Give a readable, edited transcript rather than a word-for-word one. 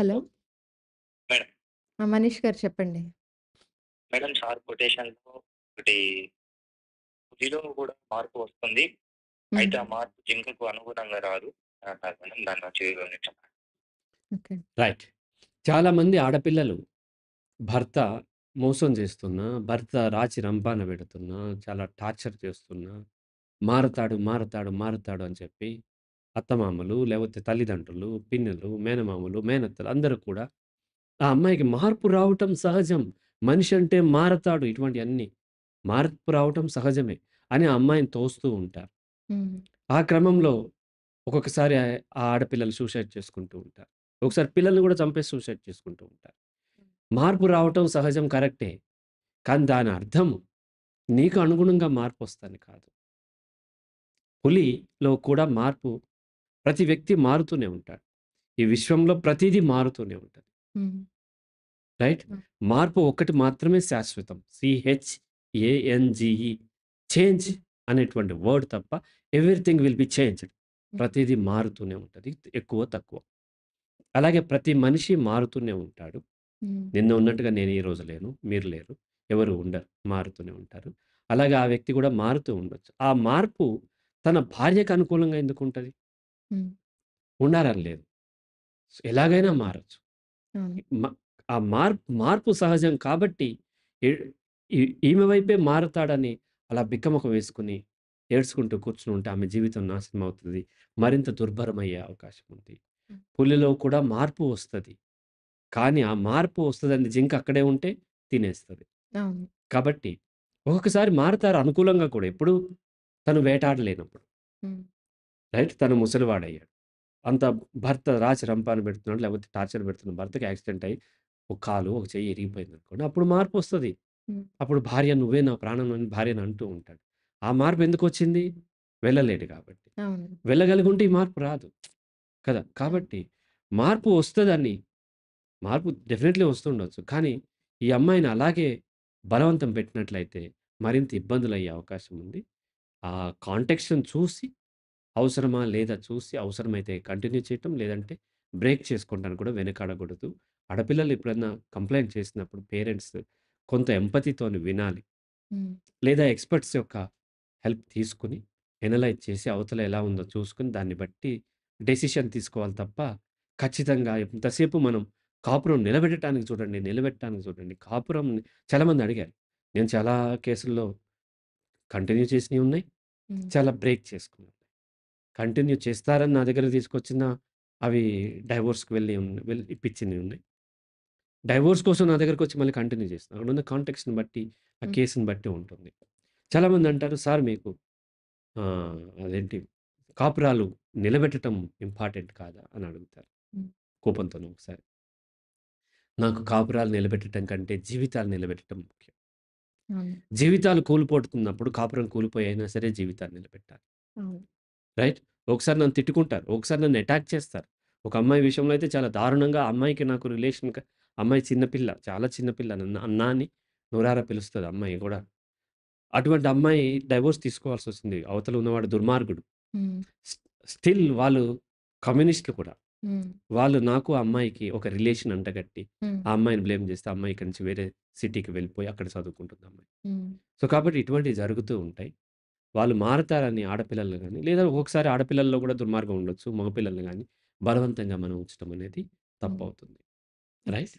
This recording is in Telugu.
హలో! మేడం. మనీష్ గారు చెప్పండి. మేడం సార్ కొటేషన్‌లో ఒకటి 'పులిలో కూడా మార్పు వస్తుంది. హ్మ్. అయితే ఆ మార్పు జింకకు అనుగుణంగా రాదు' అని అన్నారు మేడం. దాన్ని వచ్చి వివరించండి. ఓకే. రైట్. చాలామంది ఆడపిల్లలు భర్త మోసం చేస్తున్నా, భర్త రాచి రంపాన పెడుతున్నా, చాలా టార్చర్ చేస్తున్నా, మారతాడు, మారతాడు, మారతాడు అని చెప్పి అత్తమామలు, లేకపోతే తల్లిదండ్రులు, పిన్నులు, మేనమామలు, మేనత్తలు అందరూ కూడా ఆ అమ్మాయికి మార్పు రావటం సహజం. మనిషి అంటే మారతాడు ఇటువంటియన్నీ. మార్పు రావటం సహజమే అని ఆ అమ్మాయిని తోస్తూ ఉంటారు. హ్మ్. ఆ క్రమంలో ఒక్కొక్కసారి ఆ ఆడపిల్లలు సూసైడ్ చేసుకుంటూ ఉంటారు. ఒకసారి పిల్లల్ని కూడా చంపేసి సూసైడ్ చేసుకుంటూ ఉంటారు. మార్పు రావటం సహజం కరెక్టే. కానీ దాని అర్థం నీకు అనుగుణంగా మార్పొస్తని కాదు. పులిలో కూడా మార్పు ప్రతి వ్యక్తి మారుతూనే ఉంటాడు. ఈ విశ్వంలో ప్రతీదీ మారుతూనే ఉంటది. హ్మ్. రైట్? హ్మ్. మార్పు ఒక్కటి మాత్రమే శాశ్వతం. CHANGE చేంజ్ అనేటువంటి వర్డ్ తప్ప ఎవ్రీథింగ్ విల్ బి చేంజ్డ్. హ్మ్. ప్రతీదీ మారుతూనే ఉంటది. ఎక్కువ, తక్కువ. అలాగే ప్రతి మనిషి మారుతూనే ఉంటాడు. హ్మ్. నిన్న ఉన్నట్టుగా నేను ఈరోజు లేను. మీరు లేరు. ఎవరు ఉండరు. మారుతూనే ఉంటారు. అలాగే ఆ వ్యక్తి కూడా మారుతూ ఉండొచ్చు. ఆ మార్పు తన భార్యకు అనుకూలంగా ఎందుకుంటది? హ్మ్. ఉండాలని లేదు. ఎలాగైనా మారొచ్చు. అవును. మ ఆ మార్పు సహజం కాబట్టి ఎ ఈ ఈమె వైపే మారతాడని అలా బిక్కమొఖం వేసుకొని ఏడ్చుకుంటూ కూర్చునుంటే ఆమె జీవితం నాశనం అవుతది. మరింత దుర్భరమయ్యే అవకాశం ఉంది. హ్మ్. పులిలో కూడా మార్పు వస్తది. కానీ ఆ మార్పు వస్తదని జింక అక్కడే ఉంటే తినేస్తది. అవును. కాబట్టి ఒక్కొక్కసారి మారతారు అనుకూలంగా కూడా. ఎప్పుడు తను వేటాడలేనప్పుడు. హ్మ్. రైట్? తను ముసలివాడయ్యాడు. అంత భర్త రాచి రంపాన పెడుతున్నాడు, లేకపోతే టార్చర్ పెడుతున్న భర్తకి యాక్సిడెంట్ అయ్యి ఒక కాలు, ఒక చెయ్యి ఇరిగిపోయిందనుకోండి. అప్పుడు మార్పొస్తది. హ్మ్. అప్పుడు భార్య "నువ్వే నా ప్రాణం" అని భార్యని అంటూ ఉంటాడు. ఆ మార్పు ఎందుకొచ్చింది? వెళ్ళలేడు కాబట్టి. అవును. వెళ్ళగలిగుంటే ఈ మార్పు రాదు కదా! అవును. కాబట్టి మార్పు వస్తదని మార్పు డెఫినెట్‌లీ వస్తుండొచ్చు. కానీ ఈ అమ్మాయిని అలాగే బలవంతం పెట్టినట్లయితే మరింత ఇబ్బందులయ్యే అవకాశం ఉంది. ఆ కాంటెక్స్ట్‌ని చూసి అవసరమా? లేదా? చూసి అవసరమైతే కంటిన్యూ చేయటం. లేదంటే బ్రేక్ చేసుకుంటానికి కూడా వెనకాడకూడదు. ఆడపిల్లలు ఎప్పుడన్నా కంప్లెయింట్ చేసినప్పుడు పేరెంట్స్ కొంత ఎంపతితోని వినాలి. హ్మ్. లేదా ఎక్స్‌పర్ట్స్ యొక్క హెల్ప్ తీసుకొని, ఎనలైజ్ చేసి అవతల ఎలా ఉందో చూసుకొని దాన్ని బట్టి డెసిషన్ తీసుకోవాలి తప్ప, ఖచ్చితంగా ఎంతసేపు మనం కాపురం నిలబెట్టడానికి చూడండి, నిలబెట్టడానికి చూడండి. కాపురం చాలామంది అడిగారు. నేను చాలా కేసుల్లో కంటిన్యూ చేసినయి ఉన్నాయి. హ్మ్. చాలా బ్రేక్ చేసుకున్నాను. కంటిన్యూ చేస్తారని నా దగ్గరికి తీసుకొచ్చిన అవి డైవోర్స్‌కి వెళ్ళి ఇప్పించినవి ఉన్నాయి. డైవోర్స్ కోసం నా దగ్గరకొచ్చి మళ్ళీ కంటిన్యూ చేస్తున్నారు. అక్కడున్న కాంటెక్స్ట్‌ని బట్టి, ఆ హ్మ్. కేస్‌ని బట్టి ఉంటుంది. చాలామంది అంటారు, "సార్ మీకు అదేంటి కాపురాలు నిలబెట్టటం ఇంపార్టెంట్ కాదా?" అని అడుగుతారు హ్మ్. కోపంతోని ఒకసారి. నాకు కాపురాలు నిలబెట్టటం కంటే జీవితాలు నిలబెట్టడం ముఖ్యం. అవును. జీవితాలు కూలిపోతున్నప్పుడు కాపురం కూలిపోయి అయినా సరే జీవితాన్ని నిలబెట్టాలి. అవును. రైట్? ఒకసారి నన్ను తిట్టుకుంటారు. ఒకసారి నన్ను అటాక్ చేస్తారు. ఒక అమ్మాయి విషయంలో అయితే చాలా దారుణంగా ఆ అమ్మాయికి నాకు అమ్మాయి చిన్న పిల్ల. చాలా చిన్న పిల్ల. నన్ను అన్నా అని నోరారా పిలుస్తది అమ్మాయి గూడా. అటువంటి అమ్మాయి డైవోర్స్ తీసుకోవాల్సొచ్చింది. అవతల ఉన్నవాడు దుర్మార్గుడు. హ్మ్. స్ స్టిల్ వాళ్ళు కమ్యూనిస్ట్‌లు కూడా. హ్మ్. వాళ్ళు నాకు ఆ అమ్మాయికి ఒక రిలేషన్ అంటగట్టి, హ్మ్. ఆ అమ్మాయిని బ్లేమ్ చేస్తే, ఆ అమ్మాయి ఇక్కడి నుంచి వేరే సిటీకి వెళ్ళిపోయి అక్కడ చదువుకుంటుంది ఆ అమ్మాయి. హ్మ్. సో, కాబట్టి ఇటువంటివి జరుగుతూ ఉంటాయి. వాళ్ళు మారతారని ఆడపిల్లలు గాని, లేదా ఒక్కొక్కసారి ఆడపిల్లల్లో కూడా దుర్మార్గం ఉండొచ్చు. మగపిల్లల్ని గాని బలవంతంగా మనం ఉంచడం అనేది హ్మ్. తప్పవుతుంది. రైట్?